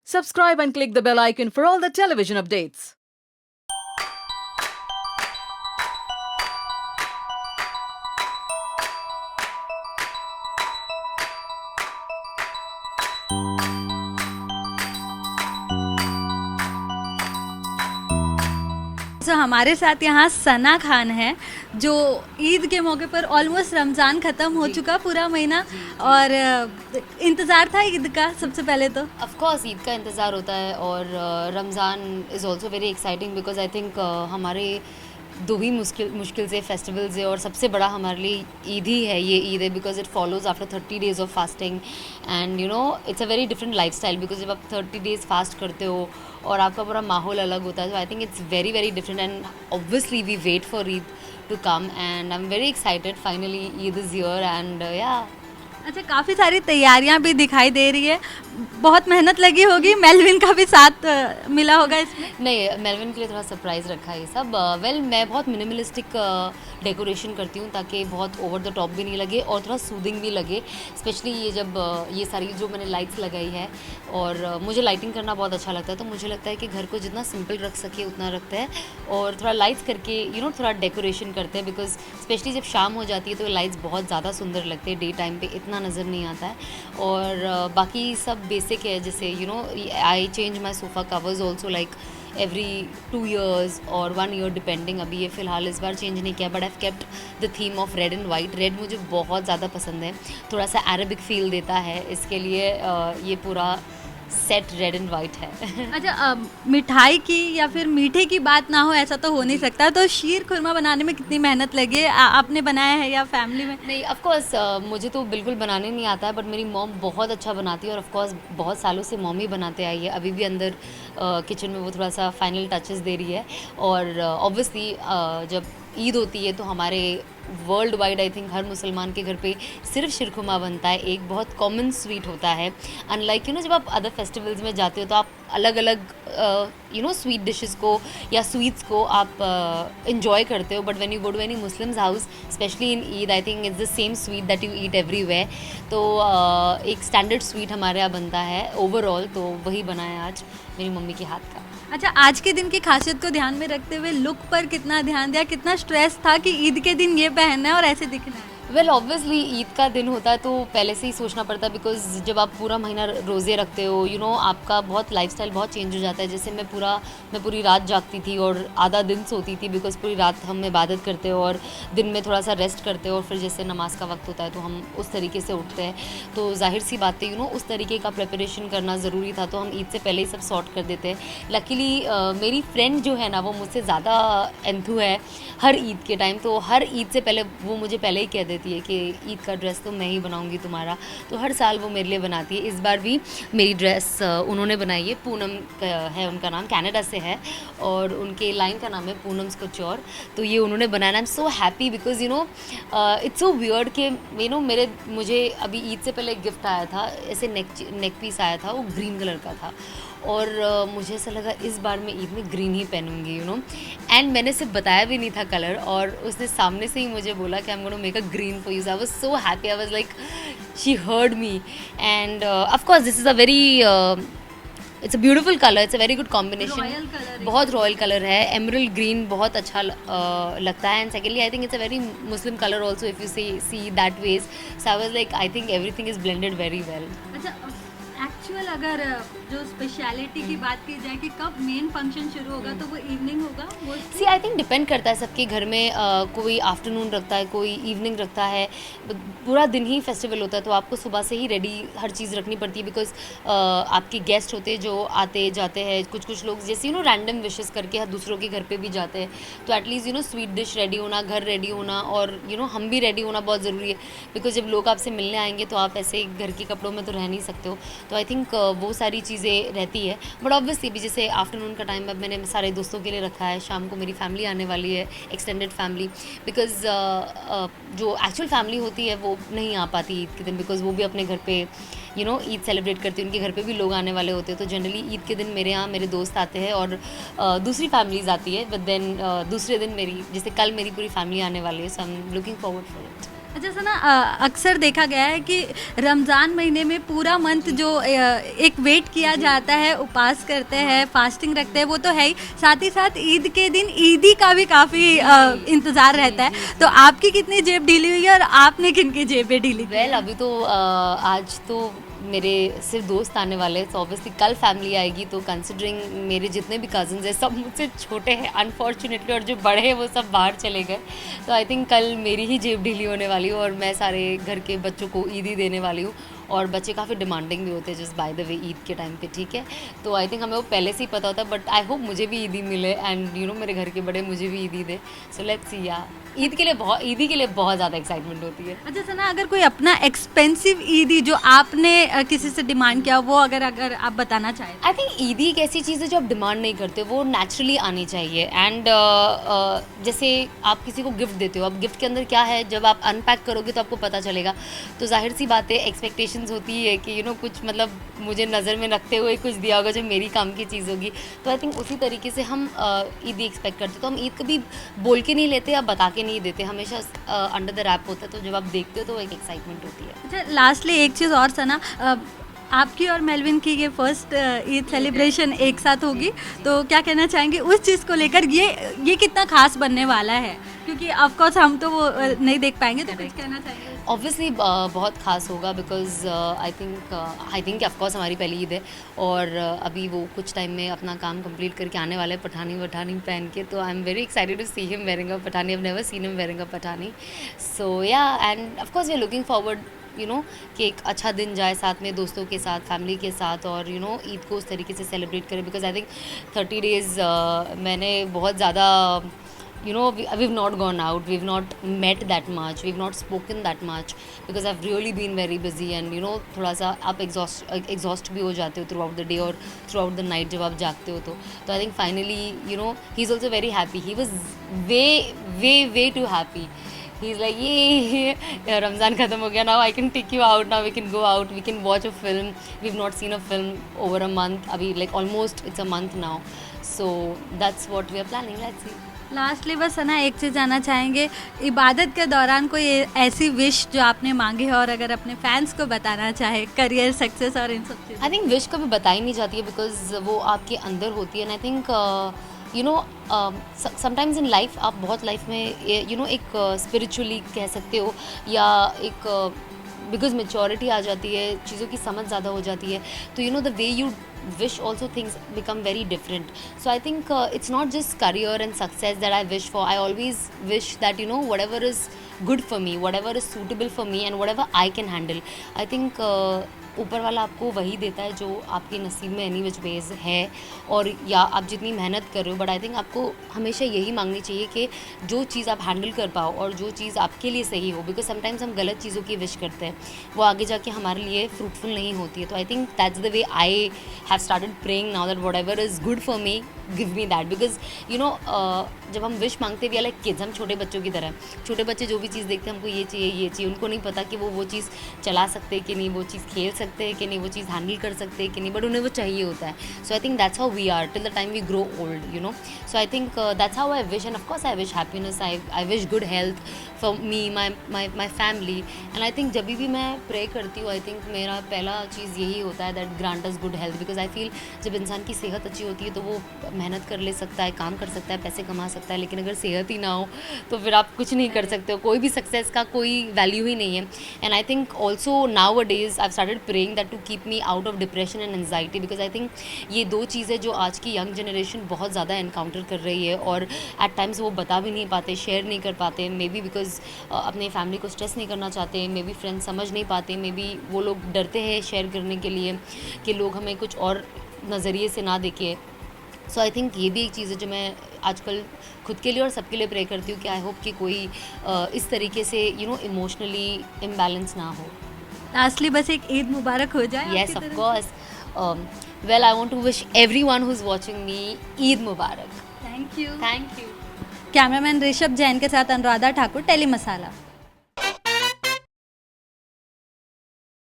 Subscribe and click the bell icon for all the television updates. तो हमारे साथ यहाँ सना खान है जो ईद के मौके पर ऑलमोस्ट रमज़ान ख़त्म हो चुका पूरा महीना और इंतज़ार था ईद का सबसे पहले तो। ऑफ कोर्स ईद का इंतज़ार होता है और Ramzan is also very exciting because I think हमारे दो ही मुश्किल से फेस्टिवल्स है और सबसे बड़ा हमारे लिए ईद ही है। ये ईद है because it follows after 30 days of fasting and you know it's a very different life style because जब आप 30 डेज़ फास्ट करते हो और आपका पूरा माहौल अलग होता है, तो I think it's very very different and obviously we wait for Eid to come and I am very excited. Finally Eid is here and yeah अच्छा, काफ़ी सारी तैयारियाँ भी दिखाई दे रही है, बहुत मेहनत लगी होगी, मेलविन का भी साथ मिला होगा इसमें। नहीं, मेलविन के लिए थोड़ा सरप्राइज़ रखा है ये सब। वेल मैं बहुत मिनिमलिस्टिक डेकोरेशन करती हूँ ताकि बहुत ओवर द टॉप भी नहीं लगे और थोड़ा सूदिंग भी लगे। स्पेशली ये जब ये सारी जो मैंने लाइट्स लगाई है और मुझे लाइटिंग करना बहुत अच्छा लगता है, तो मुझे लगता है कि घर को जितना सिंपल रख सके उतना रखते हैं और थोड़ा लाइट्स करके थोड़ा डेकोरेशन करते हैं बिकॉज स्पेशली जब शाम हो जाती है तो लाइट्स बहुत ज़्यादा सुंदर लगते हैं, डे टाइम पे इतना नज़र नहीं आता है। और बाकी सब बेसिक है, जैसे I change my sofa covers also like every 2 years और 1 year डिपेंडिंग। अभी ये फ़िलहाल इस बार चेंज नहीं किया but I kept the theme of red and white. Red मुझे बहुत ज़्यादा पसंद है, थोड़ा सा अरबिक फील देता है, इसके लिए ये पूरा सेट रेड एंड वाइट है। अच्छा, मिठाई की या फिर मीठे की बात ना हो ऐसा तो हो नहीं सकता, तो शीर खुरमा बनाने में कितनी मेहनत लगी है? आपने बनाया है या फैमिली में? नहीं, ऑफ कोर्स मुझे तो बिल्कुल बनाने नहीं आता है बट मेरी मॉम बहुत अच्छा बनाती है और ऑफ कोर्स बहुत सालों से मॉम ही बनाते आई है। अभी भी अंदर किचन में वो थोड़ा सा फाइनल टचेस दे रही है और ऑब्वियसली जब ईद होती है तो हमारे वर्ल्ड वाइड आई थिंक हर मुसलमान के घर पे सिर्फ शिरखुरमा बनता है, एक बहुत कॉमन स्वीट होता है। अनलाइक जब आप अदर फेस्टिवल्स में जाते हो तो आप अलग अलग स्वीट डिशेस को या स्वीट्स को आप इंजॉय करते हो but when you go to any Muslims house specially in Eid I think it's the same sweet that you eat everywhere. तो एक स्टैंडर्ड स्वीट हमारे यहाँ बनता है ओवरऑल, तो वही बना है आज मेरी मम्मी के हाथ का। अच्छा, आज के दिन की खासियत को ध्यान में रखते हुए लुक पर कितना ध्यान दिया, कितना स्ट्रेस था कि ईद के दिन ये पहनना है और ऐसे दिखना है? वेल ऑब्वियसली ईद का दिन होता है तो पहले से ही सोचना पड़ता है बिकॉज जब आप पूरा महीना रोज़े रखते हो आपका बहुत लाइफस्टाइल बहुत चेंज हो जाता है। जैसे मैं पूरी रात जागती थी और आधा दिन सोती थी बिकॉज पूरी रात हम इबादत करते हो और दिन में थोड़ा सा रेस्ट करते हो और फिर जैसे नमाज का वक्त होता है तो हम उस तरीके से उठते हैं। तो जाहिर सी बात है उस तरीके का प्रिपरेशन करना ज़रूरी था, तो हम ईद से पहले ही सब सॉर्ट कर देते हैं। लकीली मेरी फ्रेंड जो है ना वो मुझसे ज़्यादा एंथू है हर ईद के टाइम, तो हर ईद से पहले वो मुझे पहले ही कह देती है कि ईद का ड्रेस तो मैं ही बनाऊंगी तुम्हारा, तो हर साल वो मेरे लिए बनाती है। इस बार भी मेरी ड्रेस उन्होंने बनाई है, पूनम है उनका नाम, कनाडा से है और उनके लाइन का नाम है पूनम्स कुचौर। तो ये उन्होंने बनाया। I am so happy because it's so weird कि मुझे अभी ईद से पहले एक गिफ्ट आया था, ऐसे नेक पीस आया था, वो ग्रीन कलर का था और मुझे ऐसा लगा इस बार मैं ईद में ग्रीन ही पहनूंगी एंड मैंने सिर्फ बताया भी नहीं था कलर और उसने सामने से ही मुझे बोला कि I am gonna make a green for you. I was so happy, I was like she heard me and of course this is a very it's a beautiful colour, it's a very good combination, बहुत royal colour है। Emerald green बहुत अच्छा लगता है and secondly I think it's a very Muslim colour also if you see that ways. So I was like I think everything is blended very well. अच्छा, actual अगर जो speciality की बात की जाए कि कब मेन फंक्शन शुरू होगा तो वो इवनिंग होगा? सी आई थिंक डिपेंड करता है सबके घर में, कोई आफ्टरनून रखता है, कोई इवनिंग रखता है, पूरा दिन ही फेस्टिवल होता है तो आपको सुबह से ही रेडी हर चीज़ रखनी पड़ती है बिकॉज आपके गेस्ट होते हैं जो आते जाते हैं। कुछ लोग जैसे रैंडम विशेस करके दूसरों के घर पे भी जाते हैं, तो एटलीस्ट स्वीट डिश रेडी होना, घर रेडी होना और हम भी रेडी होना बहुत ज़रूरी है बिकॉज जब लोग आपसे मिलने आएंगे तो आप ऐसे घर के कपड़ों में तो रह नहीं सकते हो। तो आई थिंक वो सारी चीज़ें रहती है बट ऑब्वियसली भी जैसे आफ्टरनून का टाइम अब मैंने सारे दोस्तों के लिए रखा है, शाम को मेरी फैमिली आने वाली है, एक्सटेंडेड फैमिली, बिकॉज जो एक्चुअल फैमिली होती है वो नहीं आ पाती ईद के दिन बिकॉज वो भी अपने घर पे ईद सेलिब्रेट करती है, उनके घर पे भी लोग आने वाले होते हैं। तो जनरली ईद के दिन मेरे यहाँ मेरे दोस्त आते हैं और दूसरी फैमिलीज आती है बट देन दूसरे दिन जैसे कल मेरी पूरी फैमिली आने वाली है, so I am looking forward for it. अच्छा सना, अक्सर देखा गया है कि रमज़ान महीने में पूरा मंथ जो एक वेट किया जाता है, उपवास करते हैं, फास्टिंग रखते हैं, वो तो है ही, साथ ही साथ ईद के दिन ईदी का भी काफ़ी इंतज़ार रहता है। तो आपकी कितनी जेब ढीली हुई है और आपने किन की जेबें ढीली की? वेल अभी तो आज तो मेरे सिर्फ दोस्त आने वाले हैं, तो ऑब्वियसली कल फैमिली आएगी, तो कंसिडरिंग मेरे जितने भी कज़न्स हैं सब मुझसे छोटे हैं अनफॉर्चुनेटली, और जो बड़े हैं वो सब बाहर चले गए। तो आई थिंक कल मेरी ही जेब ढीली होने वाली हूँ और मैं सारे घर के बच्चों को ईदी देने वाली हूँ। और बच्चे काफ़ी डिमांडिंग भी होते हैं just by the way Eid के टाइम पे, ठीक है। तो आई थिंक हमें वो पहले से ही पता होता है, बट आई होप मुझे भी ईदी मिले एंड यू नो मेरे घर के बड़े मुझे भी ईदी दे। सो लेट्स सी या ईदी के लिए बहुत ज़्यादा एक्साइटमेंट होती है। अच्छा सना, अगर कोई अपना एक्सपेंसिव ईदी जो आपने किसी से डिमांड किया, वो अगर आप बताना चाहें? आई थिंक ईदी एक ऐसी चीज़ है जो आप डिमांड नहीं करते, वो नेचुरली आनी चाहिए। एंड जैसे आप किसी को गिफ्ट देते हो, अब गिफ्ट के अंदर क्या है जब आप अनपैक करोगे तो आपको पता चलेगा। तो जाहिर सी बात है एक्सपेक्टेशंस होती है कि यू नो कुछ मतलब मुझे नज़र में रखते हुए कुछ दिया होगा जो मेरी काम की चीज़ होगी। तो आई थिंक उसी तरीके से हम ईदी एक्सपेक्ट करते। तो हम ईद कभी बोल के नहीं लेते या बता के नहीं देते, हमेशा अंडर द रैप होता है। तो जब आप देखते हो तो एक एक्साइटमेंट होती है। अच्छा, लास्टली एक चीज़ और सना, आपकी और मेलविन की ये फर्स्ट ईद सेलिब्रेशन एक साथ होगी, तो क्या कहना चाहेंगे उस चीज़ को लेकर? ये कितना खास बनने वाला है, क्योंकि ऑफ कोर्स हम तो वो नहीं देख पाएंगे, तो कुछ कहना चाहेंगे? ऑब्वियसली बहुत खास होगा बिकॉज आई थिंक ऑफकोर्स हमारी पहली ईद है और अभी वो कुछ टाइम में अपना काम कंप्लीट करके आने वाले हैं पठानी वठानी पहन के। तो I am very excited to see him wearing a pathani. I have never seen him wearing a pathani. So ya and of course we are looking forward you know कि एक अच्छा दिन जाए साथ में दोस्तों के साथ, फैमिली के साथ, और यू नो ईद को उस तरीके से सेलिब्रेट करें। बिकॉज आई थिंक 30 डेज़ मैंने बहुत ज़्यादा you know we've not gone out, we've not met that much, we've not spoken that much because I've really been very busy and you know थोड़ा सा आप exhaust भी हो जाते हो throughout the day और throughout the night जब आप जागते हो। तो I think finally you know he's also very happy, he was way too happy. He's like ये रमज़ान ख़त्म हो गया, now I can take you out, now we can go out, we can watch a film. We've not seen a film over a month अभी, like almost it's a month now, so that's what we are planning. Let's see. Lastly बस है ना, एक चीज़ जानना चाहेंगे, इबादत के दौरान कोई ऐसी विश जो आपने मांगी है और अगर अपने फैंस को बताना चाहे, करियर सक्सेस और इन सब चीज़? आई थिंक विश कभी बताई नहीं जाती है बिकॉज वो आपके अंदर होती है। And I think you know sometimes in life आप बहुत लाइफ में यू नो एक स्पिरिचुअली कह सकते हो या एक बिकॉज मेच्योरिटी आ जाती है, चीज़ों की समझ ज़्यादा हो जाती है, तो you know the way you wish also things become very different. So I think it's not just career and success that I wish for. I always wish that you know whatever is good for me, whatever is suitable for me and whatever I can handle. I think ऊपर वाला आपको वही देता है जो आपके नसीब में एनी विच वेज है, और या आप जितनी मेहनत कर रहे हो। बट आई थिंक आपको हमेशा यही मांगनी चाहिए कि जो चीज़ आप हैंडल कर पाओ और जो चीज़ आपके लिए सही हो। बिकॉज समटाइम्स हम गलत चीज़ों की विश करते हैं, वो आगे जाके हमारे लिए फ्रूटफुल नहीं होती है। तो I think that's the way I have started praying now that what ever is good for me give me that. Because you know जब हम विश मांगते भी लाइक किड्स, हम छोटे बच्चों की तरह, छोटे बच्चे जो भी चीज़ देखते हैं हमको ये चाहिए, उनको नहीं पता कि वो चीज़ चला सकते हैं कि नहीं, वो चीज़ खेल सकते हैं कि नहीं, वो चीज़ हैंडल कर सकते हैं कि नहीं, बट उन्हें वो चाहिए होता है। So I think that's how we are till the time we grow old, you know. So I think that's how I wish, and of course I wish happiness, I wish good health for me, my family. And I think जब भी मैं pray करती हूँ, I think मेरा पहला चीज़ यही होता है that grant us good health. Because I feel जब इंसान की सेहत अच्छी होती है तो वो मेहनत कर ले सकता है, काम कर सकता है, पैसे कमा सकता है, लेकिन अगर सेहत ही ना हो तो फिर आप कुछ नहीं कर सकते हो, कोई भी सक्सेस का कोई वैल्यू ही नहीं है। And I think also nowadays I started praying that to keep me out of depression and anxiety. Because I think ये दो चीज़ें जो आज की यंग जनरेशन बहुत ज़्यादा एनकाउंटर कर रही है और एट टाइम्स वो बता भी नहीं पाते, शेयर नहीं कर पाते, मे बी बिकॉज अपने फैमिली को स्ट्रेस नहीं करना चाहते, मे बी फ्रेंड्स समझ नहीं पाते, मे बी वो लोग डरते हैं शेयर करने के लिए कि लोग हमें कुछ और नज़रिए से ना देखें। सो आई थिंक ये भी एक चीज़ है जो मैं आजकल खुद के लिए और सबके लिए प्रे करती हूँ कि आई होप कि कोई इस तरीके से यू नो इमोशनली इम्बैलेंस ना हो। लास्टली बस एक ईद मुबारक हो जाए। Yes of course. Well I want to wish everyone who is watching me Eid मुबारक। Thank you. Thank you. Cameraman Rishabh Jain के साथ अनुराधा ठाकुर, टेली मसाला।